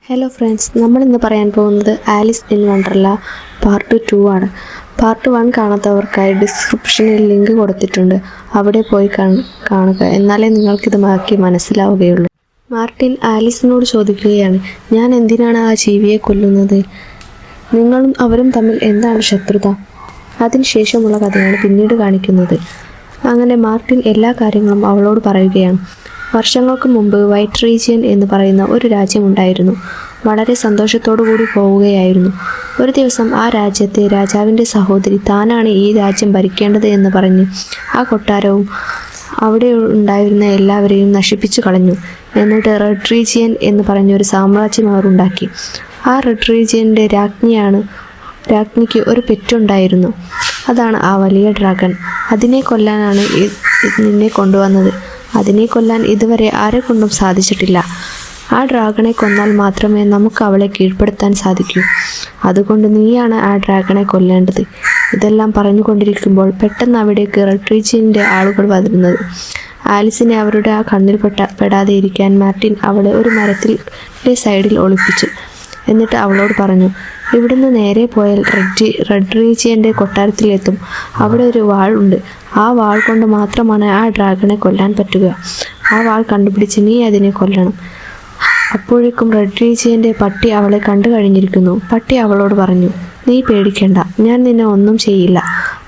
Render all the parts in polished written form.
Hello friends, നമ്മളിന്ന് പറയാൻ പോകുന്നത് ആലിസ് ഇൻ വണ്ടർല പാർട്ട് 2 ആണ്. പാർട്ട് 1 കാണാത്തവർക്കായി ഡിസ്ക്രിപ്ഷനിൽ ലിങ്ക് കൊടുത്തിട്ടുണ്ട്. അവിടെ പോയി കാണുക, എന്നാലേ നിങ്ങൾക്കിത് ബാക്കി മനസ്സിലാവുകയുള്ളൂ. മാർട്ടിൻ ആലിസിനോട് ചോദിക്കുകയാണ്, ഞാൻ എന്തിനാണ് ആ ജീവിയെ കൊല്ലുന്നത്? നിങ്ങളും അവരും തമ്മിൽ എന്താണ് ശത്രുത? അതിനുശേഷമുള്ള കഥയാണ് പിന്നീട് കാണിക്കുന്നത്. അങ്ങനെ മാർട്ടിൻ എല്ലാ കാര്യങ്ങളും അവളോട് പറയുകയാണ്. വർഷങ്ങൾക്ക് മുമ്പ് വൈറ്റ് റീജിയൻ എന്ന് പറയുന്ന ഒരു രാജ്യമുണ്ടായിരുന്നു. വളരെ സന്തോഷത്തോടു കൂടി പോവുകയായിരുന്നു. ഒരു ദിവസം ആ രാജ്യത്തെ രാജാവിൻ്റെ സഹോദരി താനാണ് ഈ രാജ്യം ഭരിക്കേണ്ടത് എന്ന് പറഞ്ഞ് ആ കൊട്ടാരവും അവിടെ ഉണ്ടായിരുന്ന എല്ലാവരെയും നശിപ്പിച്ചു കളഞ്ഞു. എന്നിട്ട് റെഡ് റീജിയൻ എന്ന് പറഞ്ഞൊരു സാമ്രാജ്യം അവർ ഉണ്ടാക്കി. ആ റെഡ് റീജിയൻ്റെ രാജ്ഞിക്ക് ഒരു പെറ്റുണ്ടായിരുന്നു. അതാണ് ആ വലിയ ഡ്രാഗൺ. അതിനെ കൊല്ലാനാണ് നിന്നെ കൊണ്ടുവന്നത്. അതിനെ കൊല്ലാൻ ഇതുവരെ ആരെ കൊണ്ടും സാധിച്ചിട്ടില്ല. ആ ഡ്രാഗണെ കൊന്നാൽ മാത്രമേ നമുക്ക് അവളെ കീഴ്പ്പെടുത്താൻ സാധിക്കൂ. അതുകൊണ്ട് നീയാണ് ആ ഡ്രാഗണെ കൊല്ലേണ്ടത്. ഇതെല്ലാം പറഞ്ഞുകൊണ്ടിരിക്കുമ്പോൾ പെട്ടെന്ന് അവിടേക്ക് റെഡ് റീജിയൻ്റെ ആളുകൾ വരുന്നത്. ആലിസിനെ അവരുടെ ആ കണ്ണിൽ പെടാതെ ഇരിക്കാൻ മാർട്ടിൻ അവളെ ഒരു മരത്തിൻ്റെ സൈഡിൽ ഒളിപ്പിച്ചു. എന്നിട്ട് അവളോട് പറഞ്ഞു, ഇവിടുന്ന് നേരെ പോയാൽ റെഡ് റീജിയൻ്റെ കൊട്ടാരത്തിലെത്തും. അവിടെ ഒരു വാൾ ഉണ്ട്. ആ വാൾ കൊണ്ട് മാത്രമാണ് ആ ഡ്രാഗണെ കൊല്ലാൻ പറ്റുക. ആ വാൾ കണ്ടുപിടിച്ച് നീ അതിനെ കൊല്ലണം. അപ്പോഴേക്കും റെഡ് റീജിയൻ്റെ പട്ടി അവളെ കണ്ടു കഴിഞ്ഞിരിക്കുന്നു. പട്ടി അവളോട് പറഞ്ഞു, നീ പേടിക്കണ്ട, ഞാൻ നിന്നെ ഒന്നും ചെയ്യില്ല.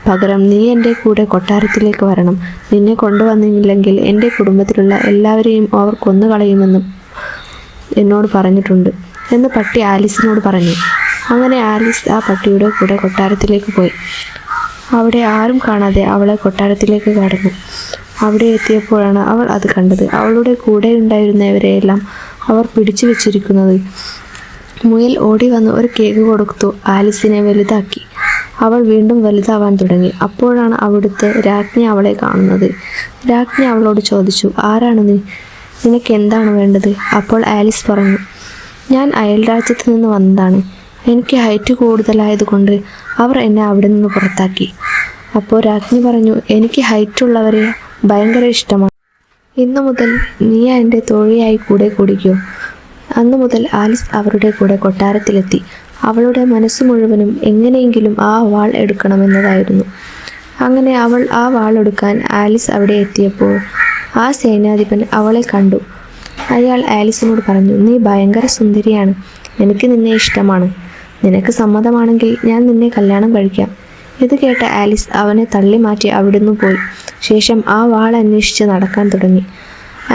പകരം നീ എൻ്റെ കൂടെ കൊട്ടാരത്തിലേക്ക് വരണം. നിന്നെ കൊണ്ടുവന്നില്ലെങ്കിൽ എൻ്റെ കുടുംബത്തിലുള്ള എല്ലാവരെയും അവർ കൊന്നുകളയുമെന്ന് എന്നോട് പറഞ്ഞിട്ടുണ്ട് എന്ന് പട്ടി ആലിസിനോട് പറഞ്ഞു. അങ്ങനെ ആലിസ് ആ പട്ടിയുടെ കൂടെ കൊട്ടാരത്തിലേക്ക് പോയി. അവിടെ ആരും കാണാതെ അവളെ കൊട്ടാരത്തിലേക്ക് കടന്നു. അവിടെ എത്തിയപ്പോഴാണ് അവൾ അത് കണ്ടത്. അവളുടെ കൂടെ ഉണ്ടായിരുന്നവരെയെല്ലാം അവർ പിടിച്ചു വെച്ചിരിക്കുന്നത്. മുയൽ ഓടി വന്ന് ഒരു കേക്ക് കൊടുത്തു ആലിസിനെ വലുതാക്കി. അവൾ വീണ്ടും വലുതാവാൻ തുടങ്ങി. അപ്പോഴാണ് അവിടുത്തെ രാജ്ഞി അവളെ കാണുന്നത്. രാജ്ഞി അവളോട് ചോദിച്ചു, ആരാണ് നീ? നിനക്ക് എന്താണ് വേണ്ടത്? അപ്പോൾ ആലിസ് പറഞ്ഞു, ഞാൻ അയൽ രാജ്യത്ത് നിന്ന് വന്നതാണ്. എനിക്ക് ഹൈറ്റ് കൂടുതലായതുകൊണ്ട് അവർ എന്നെ അവിടെ നിന്ന് പുറത്താക്കി. അപ്പോൾ രാജ്ഞി പറഞ്ഞു, എനിക്ക് ഹൈറ്റുള്ളവരെ ഭയങ്കര ഇഷ്ടമാണ്. ഇന്നു മുതൽ നീ എൻ്റെ തോഴിയായി കൂടെ കൂടിക്കോ. അന്നു മുതൽ ആലിസ് അവരുടെ കൂടെ കൊട്ടാരത്തിലെത്തി. അവളുടെ മനസ്സ് മുഴുവനും എങ്ങനെയെങ്കിലും ആ വാൾ എടുക്കണമെന്നതായിരുന്നു. അങ്ങനെ അവൾ ആ വാൾ എടുക്കാൻ ആലിസ് അവിടെ എത്തിയപ്പോൾ ആ സേനാധിപൻ അവളെ കണ്ടു. അയാൾ ആലിസിനോട് പറഞ്ഞു, നീ ഭയങ്കര സുന്ദരിയാണ്. എനിക്ക് നിന്നെ ഇഷ്ടമാണ്. നിനക്ക് സമ്മതമാണെങ്കിൽ ഞാൻ നിന്നെ കല്യാണം കഴിക്കാം. ഇത് കേട്ട ആലിസ് അവനെ തള്ളി മാറ്റി അവിടുന്ന് പോയി. ശേഷം ആ വാൾ അന്വേഷിച്ച് നടക്കാൻ തുടങ്ങി.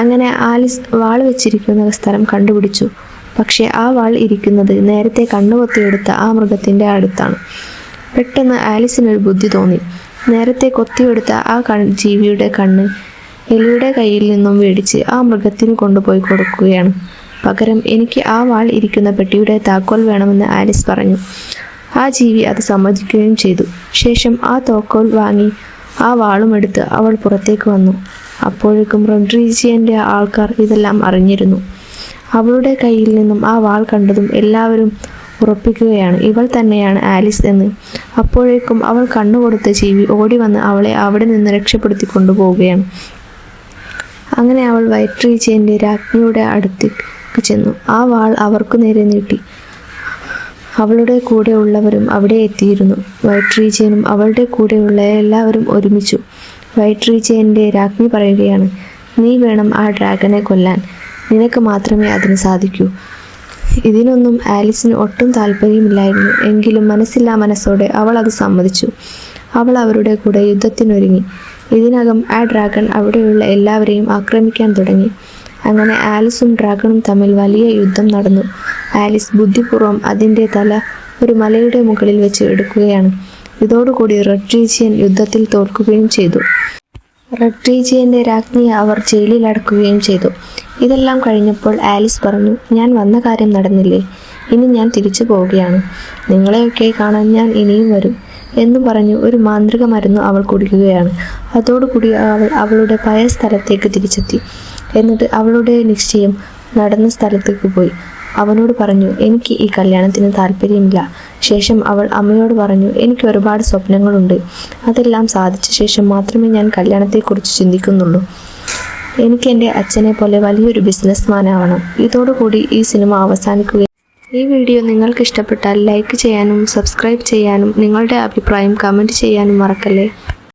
അങ്ങനെ ആലിസ് വാൾ വെച്ചിരിക്കുന്ന സ്ഥലം കണ്ടുപിടിച്ചു. പക്ഷേ ആ വാൾ ഇരിക്കുന്നത് നേരത്തെ കണ്ണുകൊത്തിയെടുത്ത ആ മൃഗത്തിൻ്റെ അടുത്താണ്. പെട്ടെന്ന് ആലിസിനൊരു ബുദ്ധി തോന്നി. നേരത്തെ കൊത്തിയെടുത്ത ആ ജീവിയുടെ കണ്ണ് എലിയുടെ കയ്യിൽ നിന്നും മേടിച്ച് ആ മൃഗത്തിന് കൊണ്ടുപോയി കൊടുക്കുകയാണ്. പകരം എനിക്ക് ആ വാൾ ഇരിക്കുന്ന പെട്ടിയുടെ താക്കോൽ വേണമെന്ന് ആലിസ് പറഞ്ഞു. ആ ജീവി അത് സമ്മതിക്കുകയും ചെയ്തു. ശേഷം ആ താക്കോൽ വാങ്ങി ആ വാളും എടുത്ത് അവൾ പുറത്തേക്ക് വന്നു. അപ്പോഴേക്കും റെഡ് റീജിയൻ്റെ ആൾക്കാർ ഇതെല്ലാം അറിഞ്ഞിരുന്നു. അവളുടെ കയ്യിൽ നിന്നും ആ വാൾ കണ്ടതും എല്ലാവരും ഉറപ്പിക്കുകയാണ്, ഇവൾ തന്നെയാണ് ആലിസ് എന്ന്. അപ്പോഴേക്കും അവൾ കണ്ണുകൊടുത്ത ജീവി ഓടി വന്ന് അവളെ അവിടെ നിന്ന് രക്ഷപ്പെടുത്തി കൊണ്ടുപോവുകയാണ്. അങ്ങനെ അവൾ വൈറ്റ് റീജിയൻ്റെ രാജ്ഞിയുടെ അടുത്തേക്ക് ചെന്നു. ആ വാൾ അവർക്കു നേരെ നീട്ടി. അവളുടെ കൂടെ ഉള്ളവരും അവിടെ എത്തിയിരുന്നു. വൈറ്റ് റീജിയനും അവളുടെ കൂടെയുള്ള എല്ലാവരും ഒരുമിച്ചു. വൈറ്റ് റീജിയൻ്റെ രാജ്ഞി പറയുകയാണ്, നീ വേണം ആ ഡ്രാഗനെ കൊല്ലാൻ. നിനക്ക് മാത്രമേ അതിന് സാധിക്കൂ. ഇതിനൊന്നും ആലിസിന് ഒട്ടും താല്പര്യമില്ലായിരുന്നു. എങ്കിലും മനസ്സില്ലാ മനസ്സോടെ അവൾ അത് സമ്മതിച്ചു. അവൾ അവരുടെ കൂടെ യുദ്ധത്തിനൊരുങ്ങി. ഇതിനകം ആ ഡ്രാഗൺ അവിടെയുള്ള എല്ലാവരെയും ആക്രമിക്കാൻ തുടങ്ങി. അങ്ങനെ ആലിസും ഡ്രാഗണും തമ്മിൽ വലിയ യുദ്ധം നടന്നു. ആലിസ് ബുദ്ധിപൂർവ്വം അതിൻ്റെ തല ഒരു മലയുടെ മുകളിൽ വെച്ച് എടുക്കുകയാണ്. ഇതോടുകൂടി റെഡ് റീജിയൻ യുദ്ധത്തിൽ തോൽക്കുകയും ചെയ്തു. റെഡ് റീജിയൻ്റെ രാജ്ഞിയെ അവർ ജയിലിൽ അടക്കുകയും ചെയ്തു. ഇതെല്ലാം കഴിഞ്ഞപ്പോൾ ആലിസ് പറഞ്ഞു, ഞാൻ വന്ന കാര്യം നടന്നില്ലേ, ഇനി ഞാൻ തിരിച്ചു പോവുകയാണ്. നിങ്ങളെയൊക്കെ കാണാൻ ഞാൻ ഇനിയും വരും എന്നു പറഞ്ഞു ഒരു മാന്ത്രിക മരുന്ന് അവൾ കുടിക്കുകയാണ്. അതോടുകൂടി അവളുടെ പഴയ സ്ഥലത്തേക്ക് തിരിച്ചെത്തി. എന്നിട്ട് അവളുടെ നിശ്ചയം നടന്ന സ്ഥലത്തേക്ക് പോയി. അവനോട് പറഞ്ഞു, എനിക്ക് ഈ കല്യാണത്തിന് താല്പര്യമില്ല. ശേഷം അവൾ അമ്മയോട് പറഞ്ഞു, എനിക്ക് ഒരുപാട് സ്വപ്നങ്ങളുണ്ട്. അതെല്ലാം സാധിച്ച ശേഷം മാത്രമേ ഞാൻ കല്യാണത്തെക്കുറിച്ച് ചിന്തിക്കുന്നുള്ളൂ. എനിക്ക് എൻ്റെ അച്ഛനെ പോലെ വലിയൊരു ബിസിനസ്മാൻ ആവണം. ഇതോടുകൂടി ഈ സിനിമ അവസാനിക്കുകയും ഈ വീഡിയോ നിങ്ങൾക്ക് ഇഷ്ടപ്പെട്ടാൽ ലൈക്ക് ചെയ്യാനും സബ്സ്ക്രൈബ് ചെയ്യാനും നിങ്ങളുടെ അഭിപ്രായം കമൻറ്റ് ചെയ്യാനും മറക്കല്ലേ.